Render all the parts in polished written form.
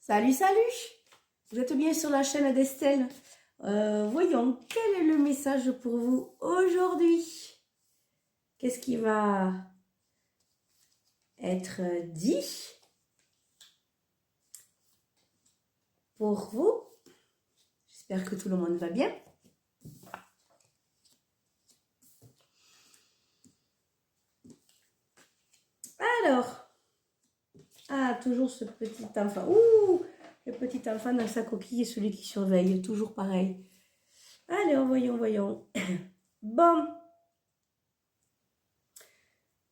Salut, salut! Vous êtes bien sur la chaîne d'Estelle. Voyons, quel est le message pour vous aujourd'hui? Qu'est-ce qui va être dit pour vous? J'espère que tout le monde va bien. Alors, toujours ce petit enfant. Ouh, le petit enfant dans sa coquille et celui qui surveille, toujours pareil. Alors, voyons. Bon,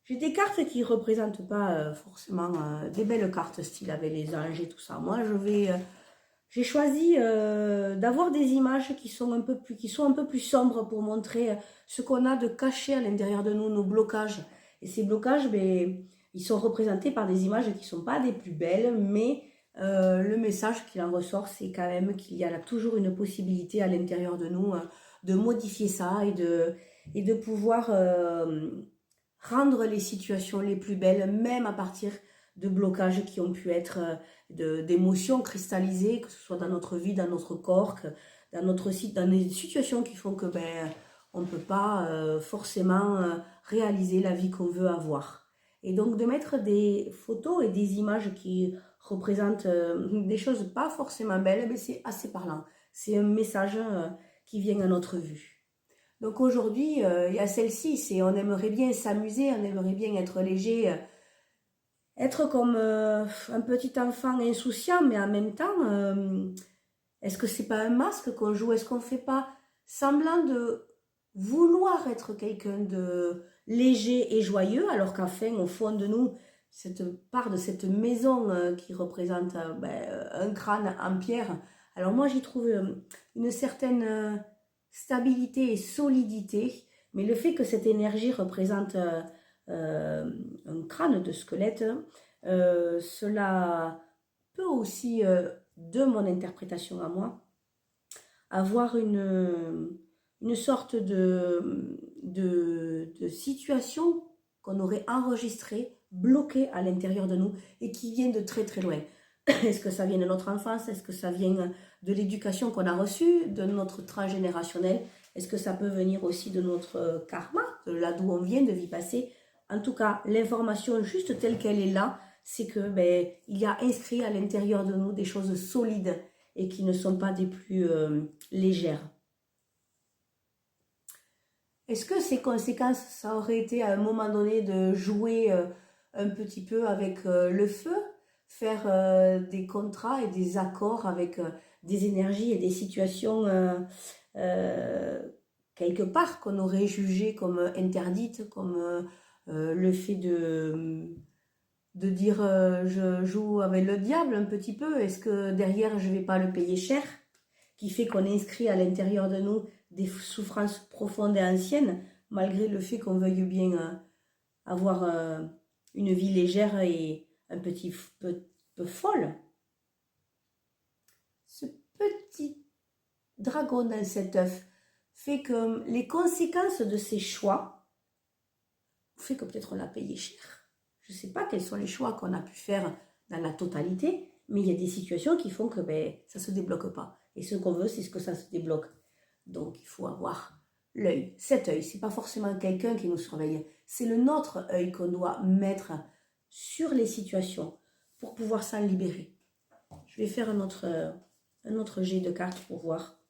j'ai des cartes qui ne représentent pas forcément des belles cartes, style avec les anges et tout ça. Moi, j'ai choisi d'avoir des images qui sont un peu plus sombres pour montrer ce qu'on a de caché à l'intérieur de nous, nos blocages. Et ces blocages, ben, ils sont représentés par des images qui ne sont pas des plus belles, mais le message qu'il en ressort, c'est quand même qu'il y a toujours une possibilité à l'intérieur de nous de modifier ça et de pouvoir rendre les situations les plus belles, même à partir de blocages qui ont pu être d'émotions cristallisées, que ce soit dans notre vie, dans notre corps, dans des situations qui font que on ne peut pas forcément réaliser la vie qu'on veut avoir. Et donc de mettre des photos et des images qui représentent des choses pas forcément belles, ben c'est assez parlant. C'est un message qui vient à notre vue. Donc aujourd'hui, il y a celle-ci, c'est on aimerait bien s'amuser, on aimerait bien être léger, être comme un petit enfant insouciant, mais en même temps, est-ce que c'est pas un masque qu'on joue? Est-ce qu'on fait pas semblant de vouloir être quelqu'un de léger et joyeux, alors qu'enfin, au fond de nous, cette part de cette maison qui représente un crâne en pierre, alors moi j'y trouve une certaine stabilité et solidité, mais le fait que cette énergie représente un crâne de squelette, cela peut aussi, de mon interprétation à moi, avoir une sorte de situation qu'on aurait enregistrée, bloquée à l'intérieur de nous et qui vient de très très loin. Est-ce que ça vient de notre enfance? Est-ce que ça vient de l'éducation qu'on a reçue, de notre transgénérationnel? Est-ce que ça peut venir aussi de notre karma, de là d'où on vient, de vie passée? En tout cas, l'information juste telle qu'elle est là, c'est que il y a inscrit à l'intérieur de nous des choses solides et qui ne sont pas des plus légères. Est-ce que ces conséquences, ça aurait été à un moment donné de jouer un petit peu avec le feu, faire des contrats et des accords avec des énergies et des situations quelque part qu'on aurait jugées comme interdites, comme le fait de dire je joue avec le diable un petit peu, est-ce que derrière je vais pas le payer cher, qui fait qu'on inscrit à l'intérieur de nous des souffrances profondes et anciennes, malgré le fait qu'on veuille bien avoir une vie légère et un petit peu folle. Ce petit dragon dans cet œuf fait que les conséquences de ces choix fait que peut-être on l'a payé cher. Je ne sais pas quels sont les choix qu'on a pu faire dans la totalité, mais il y a des situations qui font que ça ne se débloque pas. Et ce qu'on veut, c'est ce que ça se débloque. Donc, il faut avoir l'œil. Cet œil, ce n'est pas forcément quelqu'un qui nous surveille. C'est le nôtre œil qu'on doit mettre sur les situations pour pouvoir s'en libérer. Je vais faire un autre jet de cartes pour voir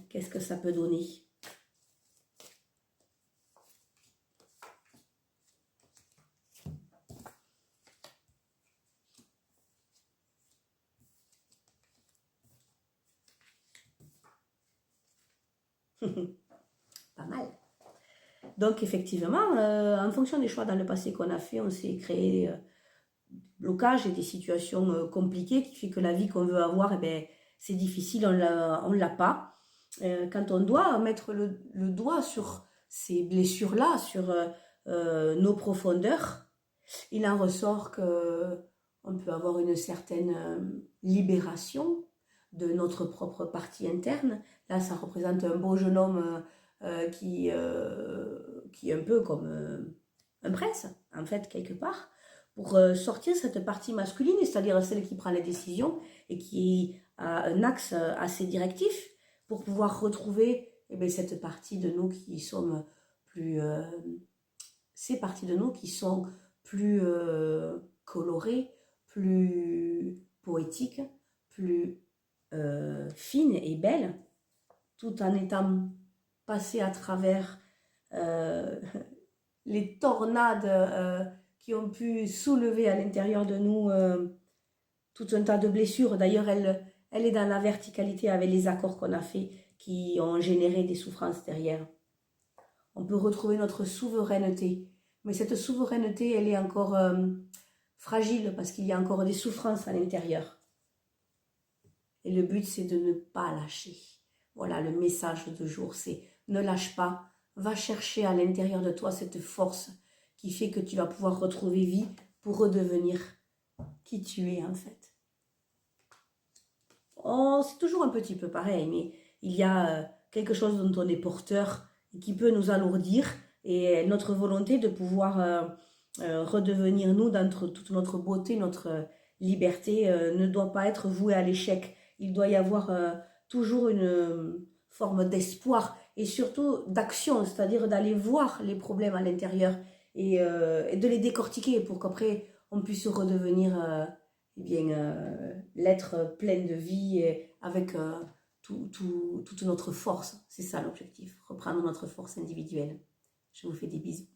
qu'est-ce que ça peut donner. Pas mal. Donc effectivement, en fonction des choix dans le passé qu'on a fait, on s'est créé blocages et des situations compliquées qui fait que la vie qu'on veut avoir, c'est difficile, on l'a pas. Quand on doit mettre le doigt sur ces blessures-là, sur nos profondeurs, il en ressort que on peut avoir une certaine libération de notre propre partie interne. Là, ça représente un beau jeune homme qui est un peu comme un prince, en fait, quelque part, pour sortir cette partie masculine, c'est-à-dire celle qui prend les décisions et qui a un axe assez directif, pour pouvoir retrouver eh bien, cette partie de nous qui sommes plus... ces parties de nous qui sont plus colorées, plus poétiques, plus fines et belles, tout en étant passées à travers les tornades qui ont pu soulever à l'intérieur de nous tout un tas de blessures. D'ailleurs, elle est dans la verticalité avec les accords qu'on a faits qui ont généré des souffrances derrière. On peut retrouver notre souveraineté. Mais cette souveraineté, elle est encore fragile parce qu'il y a encore des souffrances à l'intérieur. Et le but, c'est de ne pas lâcher. Voilà le message de jour, c'est ne lâche pas. Va chercher à l'intérieur de toi cette force qui fait que tu vas pouvoir retrouver vie pour redevenir qui tu es en fait. Oh, c'est toujours un petit peu pareil, mais il y a quelque chose dont on est porteur et qui peut nous alourdir, et notre volonté de pouvoir redevenir nous dans toute notre beauté, notre liberté ne doit pas être vouée à l'échec. Il doit y avoir toujours une forme d'espoir et surtout d'action, c'est-à-dire d'aller voir les problèmes à l'intérieur et de les décortiquer pour qu'après on puisse redevenir eh bien, l'être plein de vie et avec toute notre force. C'est ça l'objectif, reprendre notre force individuelle. Je vous fais des bisous.